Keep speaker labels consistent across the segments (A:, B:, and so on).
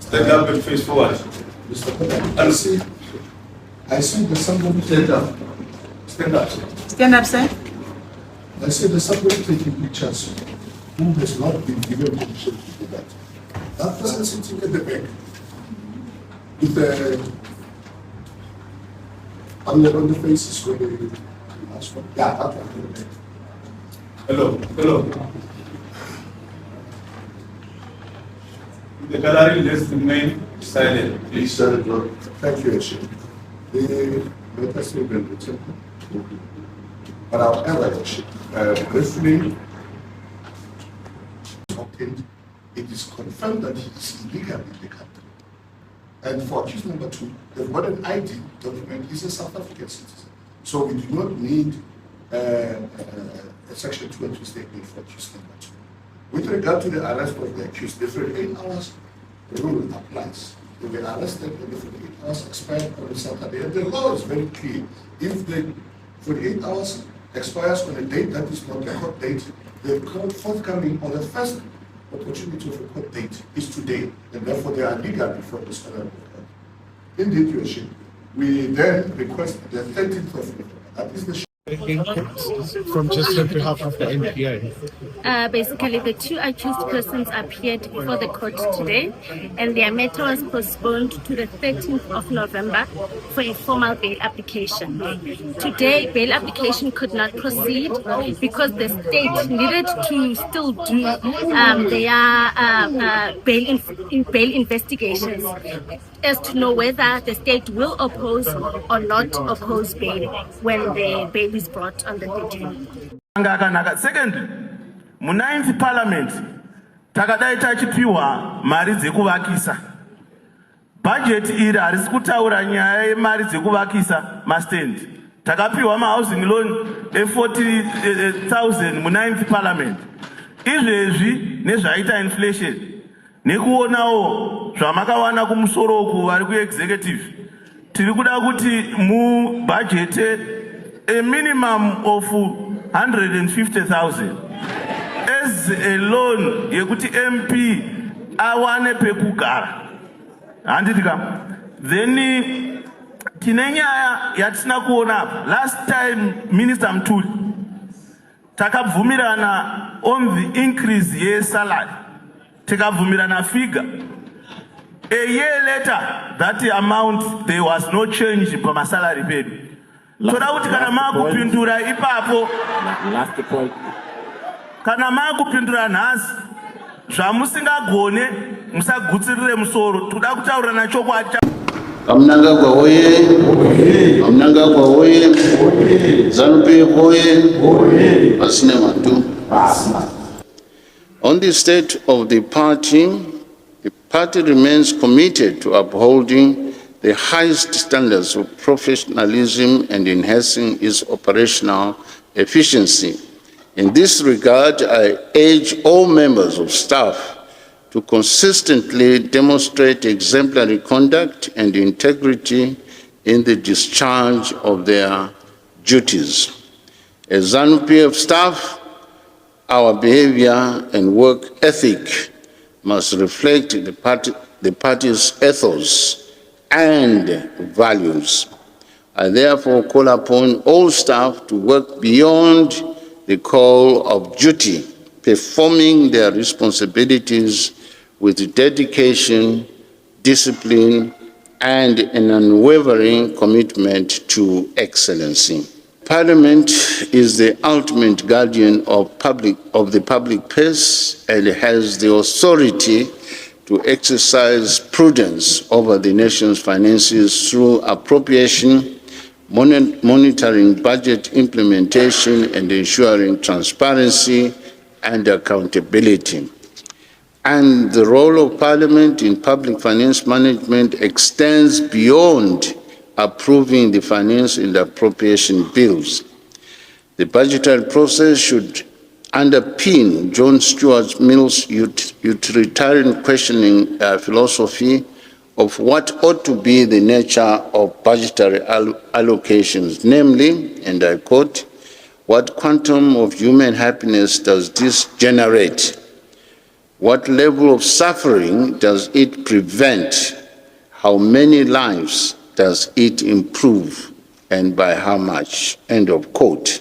A: Stand up and face forward.
B: Mr. I see there's somebody. Stand up. Stand up, sir.
C: Stand up, sir.
B: I see there's somebody taking pictures who has not been given permission to do that. That person sitting at the back with the on the faces where they ask for. Yeah, that one.
A: Hello. The gallery, let's remain silent, please.
B: Thank you, Ashim. Let us remain written. But however, briefly, it is confirmed that he is illegal in the country. And for accused number 2, they've got an ID document. He's a South African citizen. So we do not need a Section 2 statement for accused number 2. With regard to the arrest of the accused, the 48 hours rule applies. They were arrested and the 48 hours expired on Saturday. And the law is very clear. If the 48 hours expires on a date that is not the court date, the court forthcoming on the first opportunity of a court date is today, and therefore they are legal before the Honorable Court. Indeed, Your Worship, we then request the 13th of November. That is the
D: from just on behalf of the NPA.
E: Basically, the 2 accused persons appeared before the court today, and their matter was postponed to the 13th of November for a formal bail application. Today, bail application could not proceed because the state needed to still do their bail investigations as to know whether the state will oppose or not oppose bail when the bail is brought on the 13th.
F: Secondly, mu9th parliament takadai tachipiwa mari dzekuvakisa. Budget iri harisi kutaura nyaya yemari dzekuvakisa mastand. Takapiwa housing loan e40,000 mu9th parliament. Izvezvi nezvaita inflation nekuonawo zvamakawana kumusoro uku vari kuexecutive. Tiri kuda kuti mu budget a minimum of 150,000 as a loan yekuti MP awane pekugara. Handidika. Then tine nyaya yatisina kuona last time Minister Mtuli takabvumirana on the increase ye salary. Takabvumirana figure. A year later, that amount there was no change for my salary paid. Toda kuti kana makupindura ipapo last point kana makupindura nhasi zvamusingagone musagutsirire musoro toda kutaura nachokwadi.
G: Amnangagwa oye, Amnangagwa oye, ZANU-PF oye, Pasine Matu. On the state of the party remains committed to upholding the highest standards of professionalism and enhancing its operational efficiency. In this regard, I urge all members of staff to consistently demonstrate exemplary conduct and integrity in the discharge of their duties. As ZANU-PF staff, our behavior and work ethic must reflect the party's ethos and values. I therefore call upon all staff to work beyond the call of duty, performing their responsibilities with dedication, discipline, and an unwavering commitment to excellency. Parliament is the ultimate guardian of the public purse and has the authority to exercise prudence over the nation's finances through appropriation, monitoring budget implementation, and ensuring transparency and accountability. And the role of Parliament in public finance management extends beyond approving the finance and appropriation bills. The budgetary process should underpin John Stuart Mill's utilitarian questioning philosophy of what ought to be the nature of budgetary allocations, namely, and I quote, "What quantum of human happiness does this generate? What level of suffering does it prevent? How many lives does it improve, and by how much? End of quote.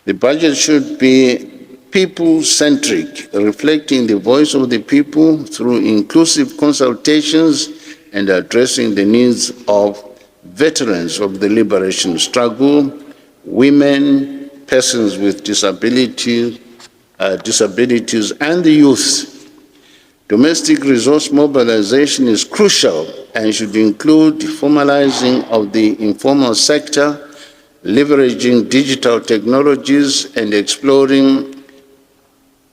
G: The budget should be people-centric, reflecting the voice of the people through inclusive consultations and addressing the needs of veterans of the liberation struggle, women, persons with disabilities, and the youth. Domestic resource mobilization is crucial and should include formalizing of the informal sector, leveraging digital technologies, and exploring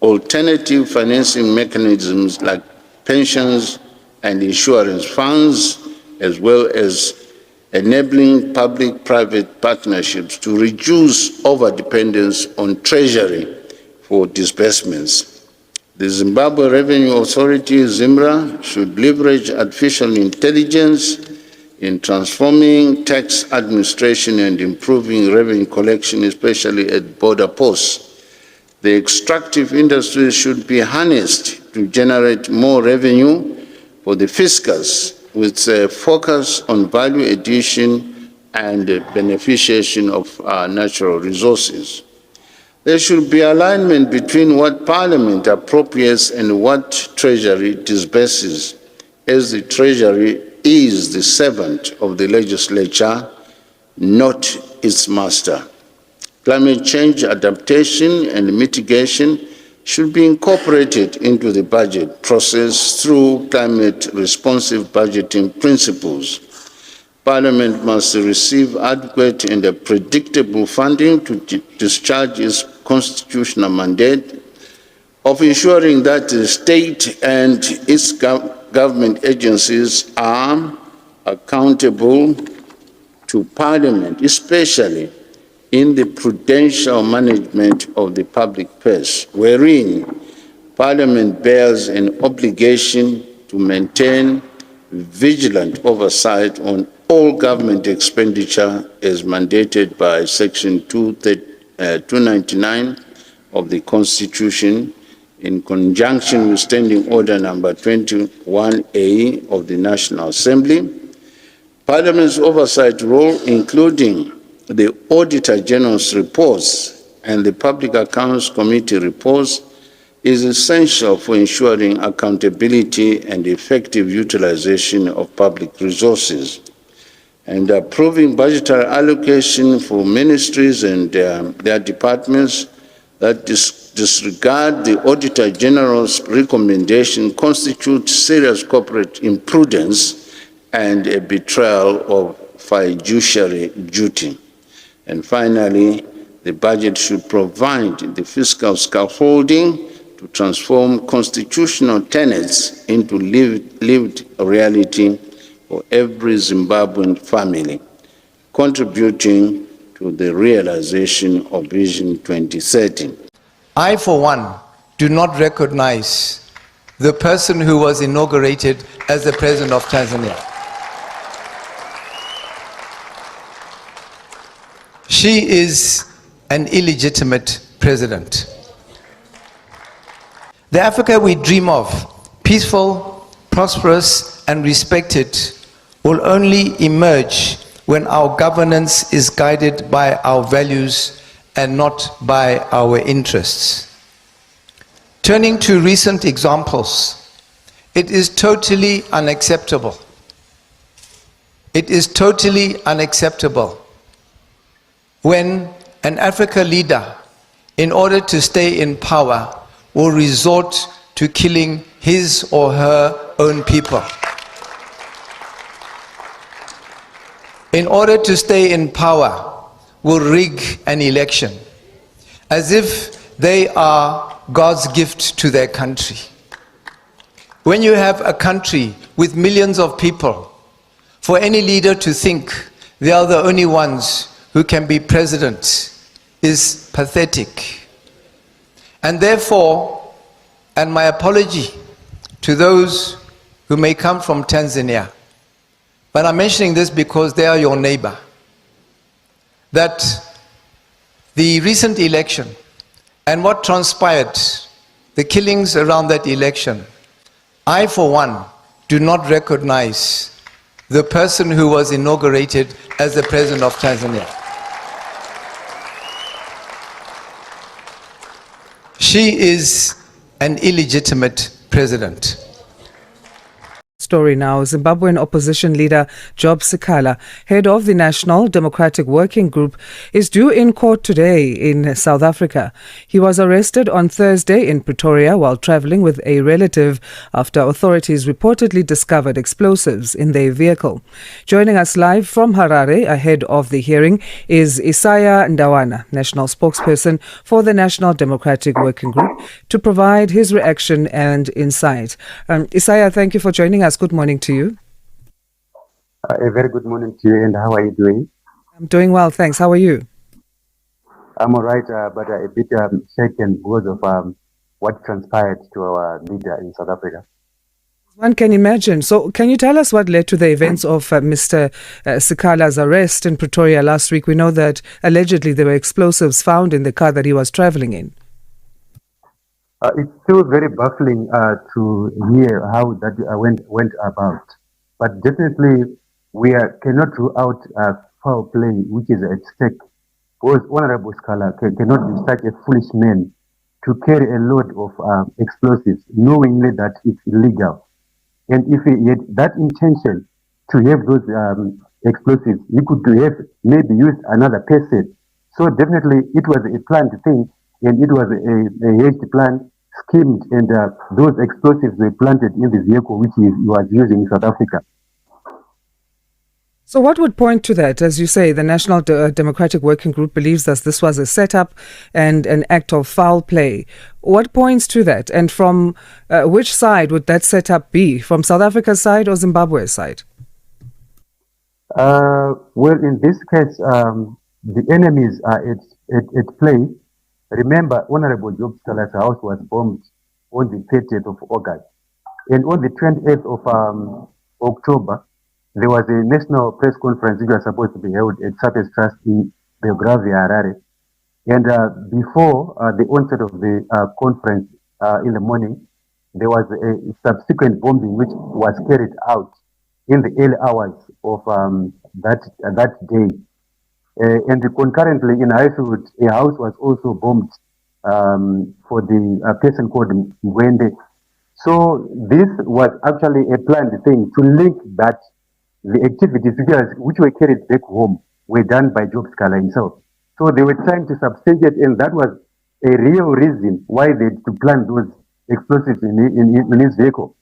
G: alternative financing mechanisms like pensions and insurance funds, as well as enabling public-private partnerships to reduce overdependence on Treasury for disbursements. The Zimbabwe Revenue Authority, ZIMRA, should leverage artificial intelligence in transforming tax administration and improving revenue collection, especially at border posts. The extractive industries should be harnessed to generate more revenue for the fiscus, with a focus on value addition and beneficiation of our natural resources. There should be alignment between what Parliament appropriates and what Treasury disburses, as the Treasury is the servant of the legislature, not its master. Climate change adaptation and mitigation should be incorporated into the budget process through climate-responsive budgeting principles. Parliament must receive adequate and predictable funding to discharge its constitutional mandate of ensuring that the state and its government agencies are accountable to Parliament, especially in the prudential management of the public purse, wherein Parliament bears an obligation to maintain vigilant oversight on all government expenditure as mandated by Section 299 of the Constitution, in conjunction with Standing Order number 21A of the National Assembly. Parliament's oversight role, including the Auditor General's reports and the Public Accounts Committee reports, is essential for ensuring accountability and effective utilization of public resources. And approving budgetary allocation for ministries and their departments that disregard the Auditor General's recommendation constitutes serious corporate imprudence and a betrayal of fiduciary duty. And finally, the budget should provide the fiscal scaffolding to transform constitutional tenets into lived reality for every Zimbabwean family, contributing to the realization of Vision 2030.
C: I, for one, do not recognize the person who was inaugurated as the President of Tanzania. She is an illegitimate president. The Africa we dream of, peaceful, prosperous, and respected, will only emerge when our governance is guided by our values and not by our interests. Turning to recent examples, it is totally unacceptable. It is totally unacceptable when an Africa leader, in order to stay in power, will resort to killing his or her own people. In order to stay in power, will rig an election, as if they are God's gift to their country. When you have a country with millions of people, for any leader to think they are the only ones who can be president is pathetic. And therefore, and my apology to those who may come from Tanzania, but I'm mentioning this because they are your neighbor, that the recent election and what transpired the killings around that election, I, for one, do not recognize the person who was inaugurated as the President of Tanzania. She is an illegitimate president.
H: Story now. Zimbabwean opposition leader Job Sikhala, head of the National Democratic Working Group, is due in court today in South Africa. He was arrested on Thursday in Pretoria while travelling with a relative after authorities reportedly discovered explosives in their vehicle. Joining us live from Harare ahead of the hearing is Isaiah Ndawana, national spokesperson for the National Democratic Working Group, to provide his reaction and insight. Isaiah, thank you for joining us. Good morning to you.
I: A very good morning to you, and how are you doing?
H: I'm doing well, thanks. How are you?
I: I'm all right, but a bit shaken because of what transpired to our leader in South Africa.
H: One can imagine. So can you tell us what led to the events of Mr. Sikhala's arrest in Pretoria last week? We know that allegedly there were explosives found in the car that he was travelling in.
I: It's still very baffling to hear how that went about. But definitely, we cannot rule out foul play, which is at stake. Because Honorable Sikhala cannot be such a foolish man to carry a load of explosives, knowingly that it's illegal. And if he had that intention to have those explosives, he could have maybe used another person. So definitely, it was a planned thing, and it was a hasty plan, schemed, and those explosives were planted in the vehicle which he was using in South Africa.
H: So what would point to that? As you say, the National Democratic Working Group believes that this was a setup and an act of foul play. What points to that? And from which side would that setup be? From South Africa's side or Zimbabwe's side?
I: Well, in this case, the enemies are at play. Remember, Honorable Job Sikhala's house was bombed on the 30th of August. And on the 28th of October, there was a national press conference which was supposed to be held at Surface Trust in Belgravia, Harare. And before the onset of the conference in the morning, there was a subsequent bombing which was carried out in the early hours of that day. And concurrently in Highfield, a house was also bombed for the person called Mudenda. So this was actually a planned thing to link that the activities which were carried back home were done by Job Sikhala himself. So they were trying to substantiate, and that was a real reason why they had to plant those explosives in his vehicle.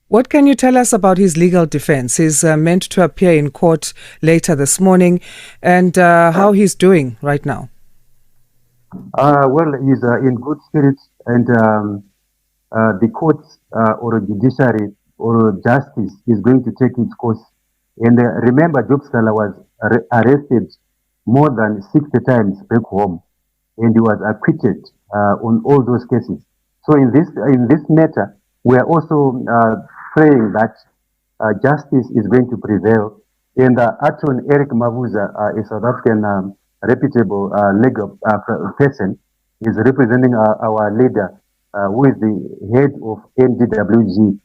H: What can you tell us about his legal defense? He's meant to appear in court later this morning, and how he's doing right now?
I: Well, he's in good spirits, and the courts or judiciary or justice is going to take its course. And remember, Job Sikhala was arrested more than 60 times back home, and he was acquitted on all those cases. So in this matter, we are also praying that justice is going to prevail. And Attorney Eric Mavuza, a South African reputable legal person, is representing our leader, who is the head of NDWG,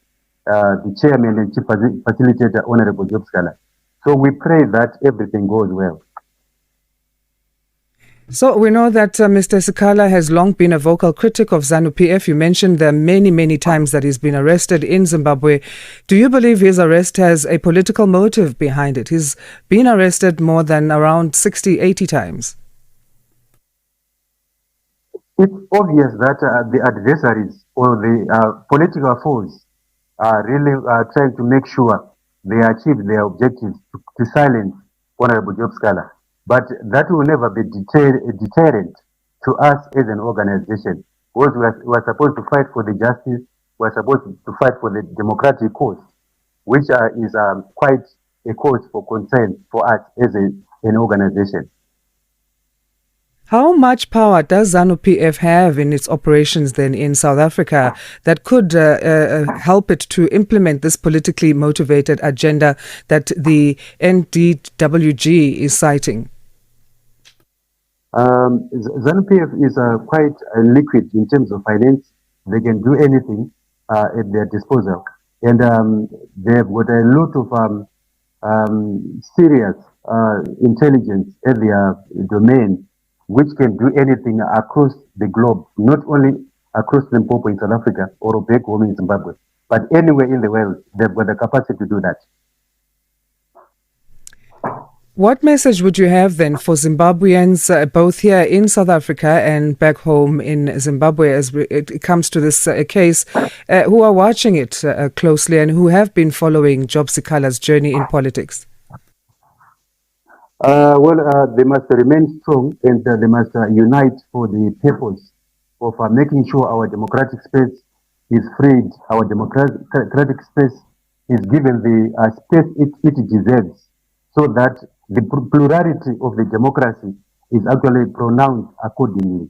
I: the chairman and chief facilitator, Honorable Job Sikhala. So we pray that everything goes well.
H: So we know that Mr. Sikhala has long been a vocal critic of ZANU-PF. You mentioned there many times that he's been arrested in Zimbabwe. Do you believe his arrest has a political motive behind it? He's been arrested more than around 60, 80 times.
I: It's obvious that the adversaries or the political foes are really trying to make sure they achieve their objectives to silence Honorable Job Sikhala. But that will never be deterrent to us as an organization. Because we are supposed to fight for the justice, we are supposed to fight for the democratic cause, which is quite a cause for concern for us as an organization.
H: How much power does ZANU-PF have in its operations then in South Africa that could help it to implement this politically motivated agenda that the NDWG is citing?
I: ZANU-PF is quite liquid in terms of finance. They can do anything at their disposal. And they've got a lot of serious intelligence at their domain, which can do anything across the globe, not only across Limpopo in South Africa or back home in Zimbabwe, but anywhere in the world. They've got the capacity to do that.
H: What message would you have then for Zimbabweans, both here in South Africa and back home in Zimbabwe, as it comes to this case, who are watching it closely and who have been following Job Sikhala's journey in politics?
I: They must remain strong, and they must unite for the purpose of making sure our democratic space is freed, our democratic space is given the space it deserves, so that the plurality of the democracy is actually pronounced accordingly.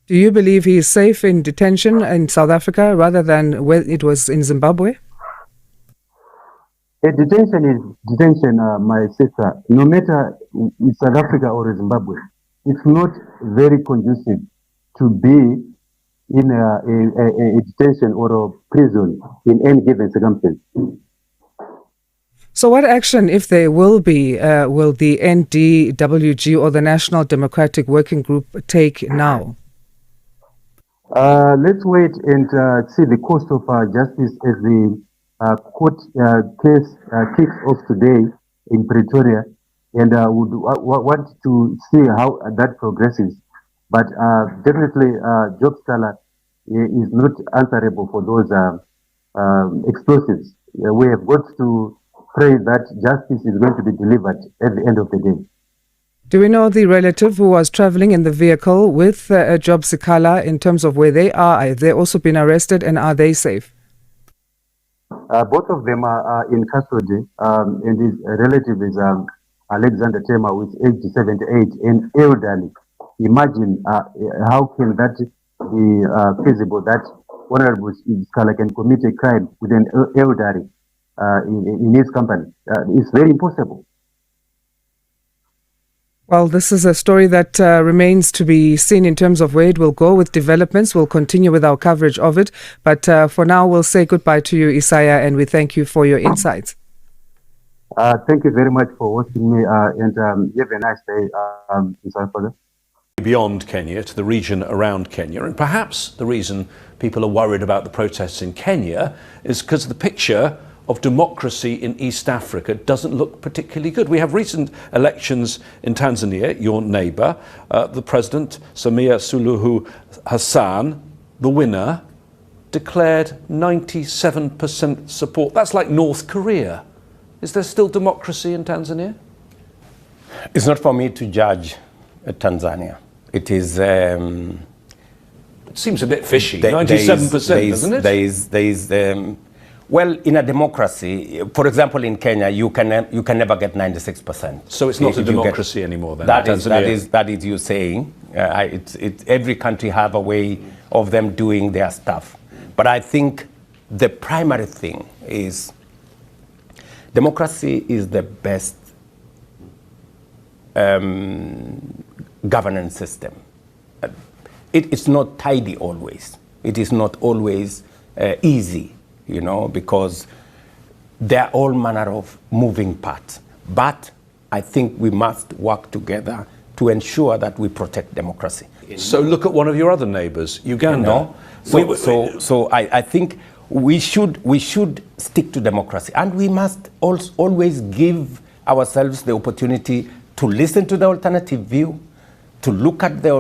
H: Do you believe he is safe in detention in South Africa rather than where it was in Zimbabwe?
I: A detention is detention, my sister, no matter in South Africa or Zimbabwe. It's not very conducive to be in a detention or a prison in any given circumstance.
H: So what action, if there will be, will the NDWG or the National Democratic Working Group take now?
I: Let's wait and see the course of justice as the court case kicks off today in Pretoria, and would want to see how that progresses. But definitely, Job Sikhala is not answerable for those explosives. We have got to pray that justice is going to be delivered at the end of the day.
H: Do we know the relative who was traveling in the vehicle with Job Sikhala in terms of where they are? Have they also been arrested, and are they safe?
I: Both of them are in custody, and his relative is Alexander Tema, who is age 78 and elderly. Imagine how can that be feasible, that Honorable Sikhala can commit a crime with an elderly in his company. It's very impossible.
H: Well, this is a story that remains to be seen in terms of where it will go with developments. We'll continue with our coverage of it. But for now, we'll say goodbye to you, Isaiah, and we thank you for your insights.
I: Thank you very much for hosting me, and have a nice day in South Africa.
J: Beyond Kenya to the region around Kenya, and perhaps the reason people are worried about the protests in Kenya is because the picture of democracy in East Africa doesn't look particularly good. We have recent elections in Tanzania, your neighbour. The president, Samia Suluhu Hassan, the winner, declared 97% support. That's like North Korea. Is there still democracy in Tanzania?
K: It's not for me to judge Tanzania. It is...
J: it seems a bit fishy, 97%, doesn't it?
K: Well, in a democracy, for example, in Kenya, you can never get 96%.
J: So it's not a democracy anymore then?
K: That is you saying. Every country have a way of them doing their stuff. But I think the primary thing is democracy is the best governance system. It's not tidy always. It is not always easy, you know, because there are all manner of moving parts. But I think we must work together to ensure that we protect democracy.
J: So look at one of your other neighbours, Uganda.
K: So I think we should stick to democracy, and we must always give ourselves the opportunity to listen to the alternative view, to look at the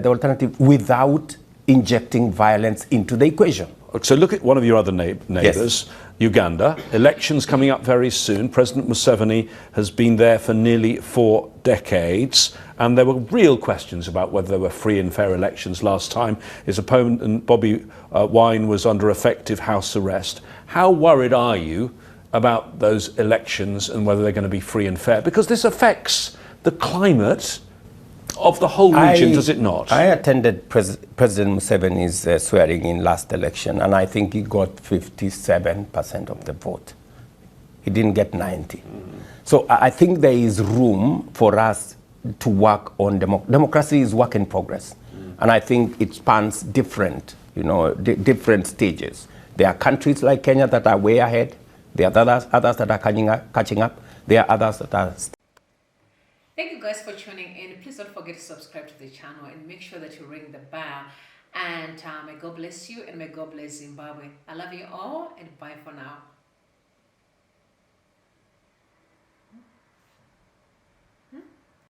K: alternative without injecting violence into the equation.
J: So look at one of your other neighbours, yes. Uganda. Elections coming up very soon. President Museveni has been there for nearly 4 decades, and there were real questions about whether there were free and fair elections last time. His opponent, Bobby Wine, was under effective house arrest. How worried are you about those elections and whether they're going to be free and fair? Because this affects the climate of the whole region, does it not?
K: I attended President Museveni's swearing in last election, and I think he got 57% of the vote. He didn't get 90. So I think there is room for us to work on democracy is work in progress. And I think it spans different, different stages. There are countries like Kenya that are way ahead. There are others that are catching up. There are others that are...
L: Thank you guys for tuning in. Please don't forget to subscribe to the channel and make sure that you ring the bell. And may God bless you and may God bless Zimbabwe. I love you all and bye for now.